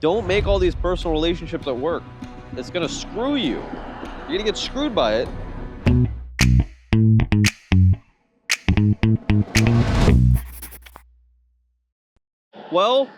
Don't make all these personal relationships at work. It's gonna screw you. You're gonna get screwed by it. Well,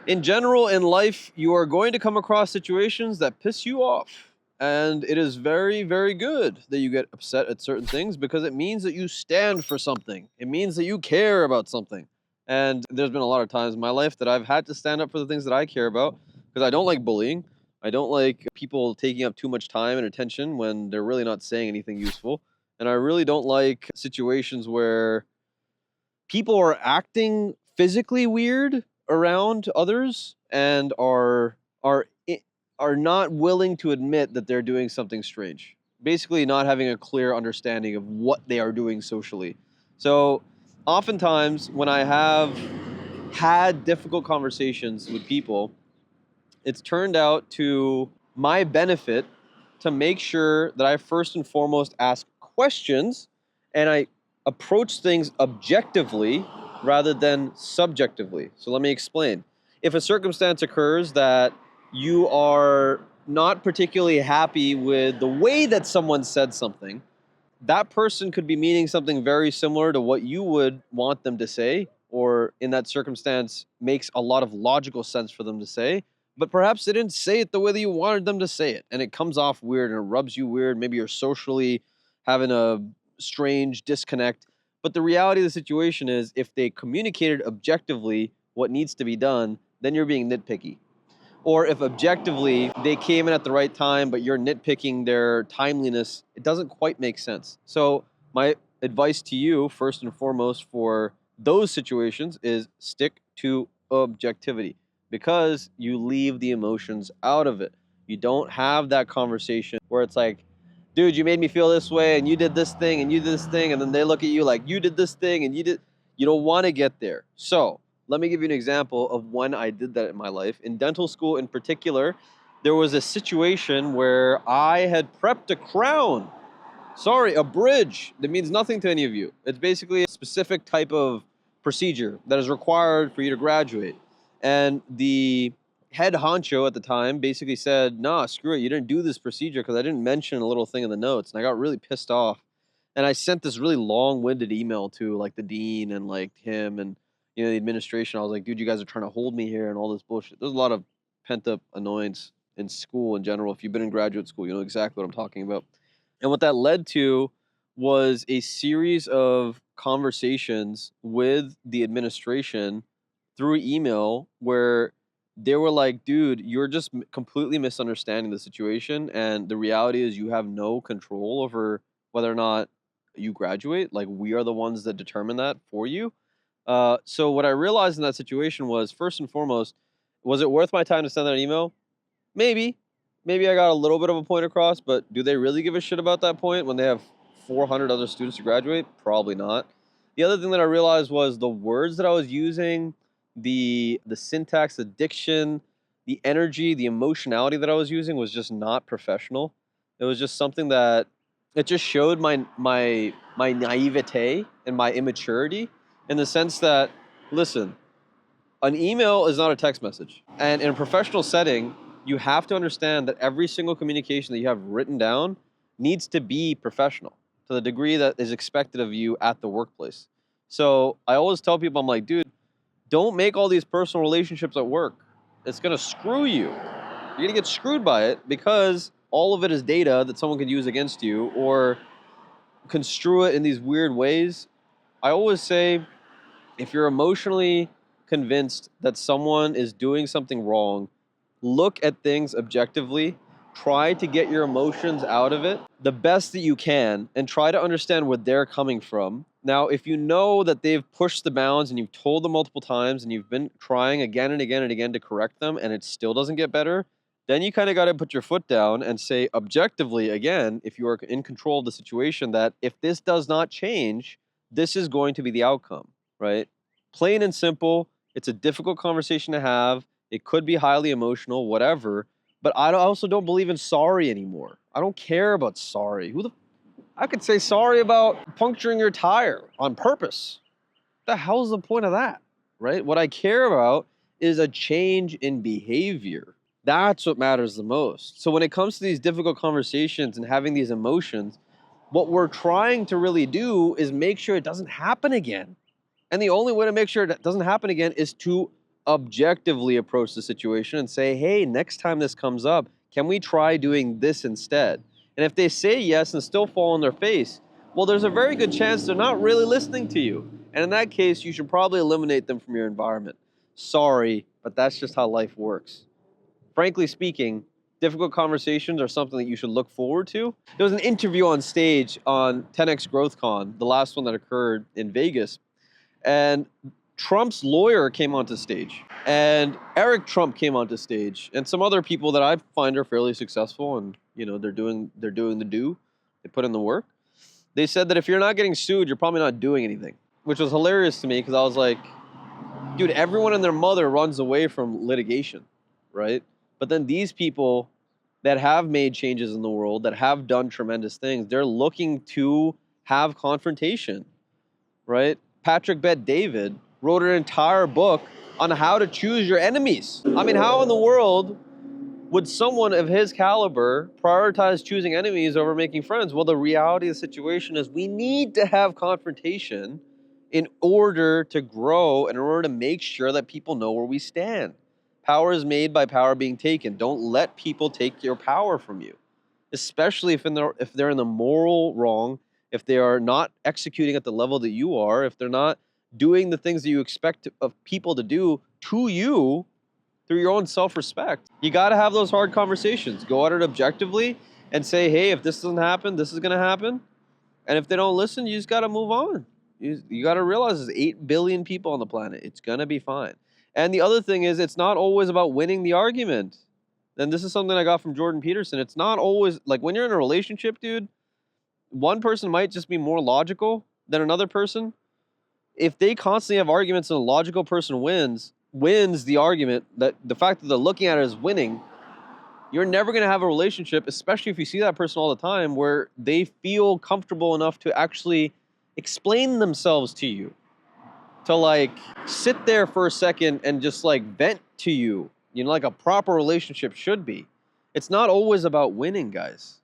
in general, in life, you are going to come across situations that piss you off. And it is very, very good that you get upset at certain things because it means that you stand for something. It means that you care about something. And there's been a lot of times in my life that I've had to stand up for the things that I care about because I don't like bullying. I don't like people taking up too much time and attention when they're really not saying anything useful. And I really don't like situations where people are acting physically weird around others and are not willing to admit that they're doing something strange. Basically, not having a clear understanding of what they are doing socially. So, oftentimes when I have had difficult conversations with people, it's turned out to my benefit to make sure that I first and foremost ask questions and I approach things objectively rather than subjectively. So let me explain. If a circumstance occurs that you are not particularly happy with the way that someone said something, that person could be meaning something very similar to what you would want them to say, or in that circumstance, makes a lot of logical sense for them to say. But perhaps they didn't say it the way that you wanted them to say it, and it comes off weird and it rubs you weird. Maybe you're socially having a strange disconnect. But the reality of the situation is, if they communicated objectively what needs to be done, then you're being nitpicky. Or if objectively they came in at the right time, but you're nitpicking their timeliness, it doesn't quite make sense. So, my advice to you, first and foremost, for those situations is stick to objectivity because you leave the emotions out of it. You don't have that conversation where it's like, dude, you made me feel this way and you did this thing and you did this thing. And then they look at you like, you did this thing and you don't want to get there. So, let me give you an example of when I did that in my life. In dental school in particular, there was a situation where I had prepped a crown. Sorry, a bridge that means nothing to any of you. It's basically a specific type of procedure that is required for you to graduate. And the head honcho at the time basically said, nah, screw it. You didn't do this procedure because I didn't mention a little thing in the notes. And I got really pissed off. And I sent this really long-winded email to like the dean and like him and the administration. I was like, dude, you guys are trying to hold me here and all this bullshit. There's a lot of pent-up annoyance in school in general. If you've been in graduate school, you know exactly what I'm talking about. And what that led to was a series of conversations with the administration through email where they were like, dude, you're just completely misunderstanding the situation. And the reality is you have no control over whether or not you graduate. Like, we are the ones that determine that for you. So what I realized in that situation was, first and foremost, was it worth my time to send that email? Maybe. Maybe I got a little bit of a point across, but do they really give a shit about that point when they have 400 other students to graduate? Probably not. The other thing that I realized was the words that I was using, the syntax, the diction, the energy, the emotionality that I was using was just not professional. It was just something that it just showed my naivete and my immaturity in the sense that, listen, an email is not a text message. And in a professional setting, you have to understand that every single communication that you have written down needs to be professional to the degree that is expected of you at the workplace. So I always tell people, I'm like, dude, don't make all these personal relationships at work. It's going to screw you. You're going to get screwed by it because all of it is data that someone could use against you or construe it in these weird ways. I always say, if you're emotionally convinced that someone is doing something wrong, look at things objectively, try to get your emotions out of it the best that you can, and try to understand where they're coming from. Now, if you know that they've pushed the bounds and you've told them multiple times and you've been trying again and again and again to correct them and it still doesn't get better, then you kind of got to put your foot down and say objectively, again, if you are in control of the situation, that if this does not change, this is going to be the outcome, right? Plain and simple. It's a difficult conversation to have. It could be highly emotional, whatever. But also don't believe in sorry anymore. I don't care about sorry. I could say sorry about puncturing your tire on purpose. What the hell's the point of that, right? What I care about is a change in behavior. That's what matters the most. So when it comes to these difficult conversations and having these emotions, what we're trying to really do is make sure it doesn't happen again. And the only way to make sure it doesn't happen again is to objectively approach the situation and say, hey, next time this comes up, can we try doing this instead? And if they say yes and still fall on their face, well, there's a very good chance they're not really listening to you. And in that case, you should probably eliminate them from your environment. Sorry, but that's just how life works. Frankly speaking, difficult conversations are something that you should look forward to. There was an interview on stage on 10X GrowthCon, the last one that occurred in Vegas, and Trump's lawyer came onto stage, and Eric Trump came onto stage, and some other people that I find are fairly successful, and they're doing they put in the work. They said that if you're not getting sued, you're probably not doing anything, which was hilarious to me because I was like, dude, everyone and their mother runs away from litigation, right? But then these people that have made changes in the world, that have done tremendous things, they're looking to have confrontation, right? Patrick Bet-David wrote an entire book on how to choose your enemies. I mean, how in the world would someone of his caliber prioritize choosing enemies over making friends? Well, the reality of the situation is we need to have confrontation in order to grow and in order to make sure that people know where we stand. Power is made by power being taken. Don't let people take your power from you, especially if they're in the moral wrong, if they are not executing at the level that you are, if they're not doing the things that you expect of people to do to you through your own self-respect. You got to have those hard conversations. Go at it objectively and say, hey, if this doesn't happen, this is going to happen. And if they don't listen, you just got to move on. You got to realize there's 8 billion people on the planet. It's going to be fine. And the other thing is, it's not always about winning the argument. And this is something I got from Jordan Peterson. It's not always, like when you're in a relationship, dude, one person might just be more logical than another person. If they constantly have arguments and a logical person wins the argument, that the fact that they're looking at it as winning, you're never going to have a relationship, especially if you see that person all the time, where they feel comfortable enough to actually explain themselves to you, to like sit there for a second and just like vent to you, like a proper relationship should be. It's not always about winning, guys,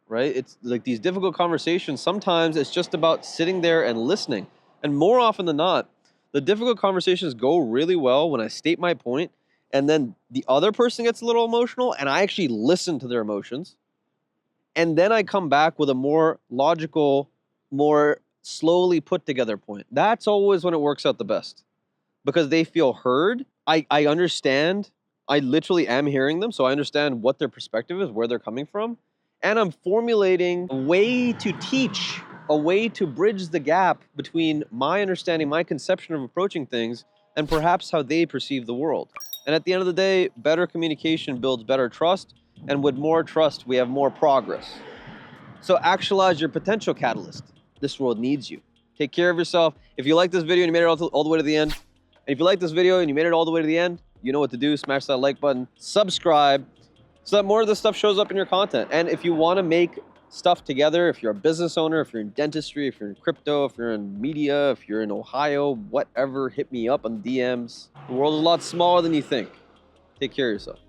right? It's like these difficult conversations. Sometimes it's just about sitting there and listening. And more often than not, the difficult conversations go really well when I state my point and then the other person gets a little emotional and I actually listen to their emotions. And then I come back with a more logical, more slowly put together point. That's always when it works out the best because they feel heard. I understand. I literally am hearing them. So I understand what their perspective is, where they're coming from. And I'm formulating a way to teach, a way to bridge the gap between my understanding, my conception of approaching things, and perhaps how they perceive the world. And at the end of the day, better communication builds better trust. And with more trust, we have more progress. So actualize your potential catalyst. This world needs you. Take care of yourself. If you like this video and you made it all the way to the end, and if you like this video and you made it all the way to the end, you know what to do. Smash that like button, subscribe, so that more of this stuff shows up in your content. And if you want to make stuff together, if you're a business owner, if you're in dentistry, if you're in crypto, if you're in media, if you're in Ohio, whatever, hit me up on DMs. The world is a lot smaller than you think. Take care of yourself.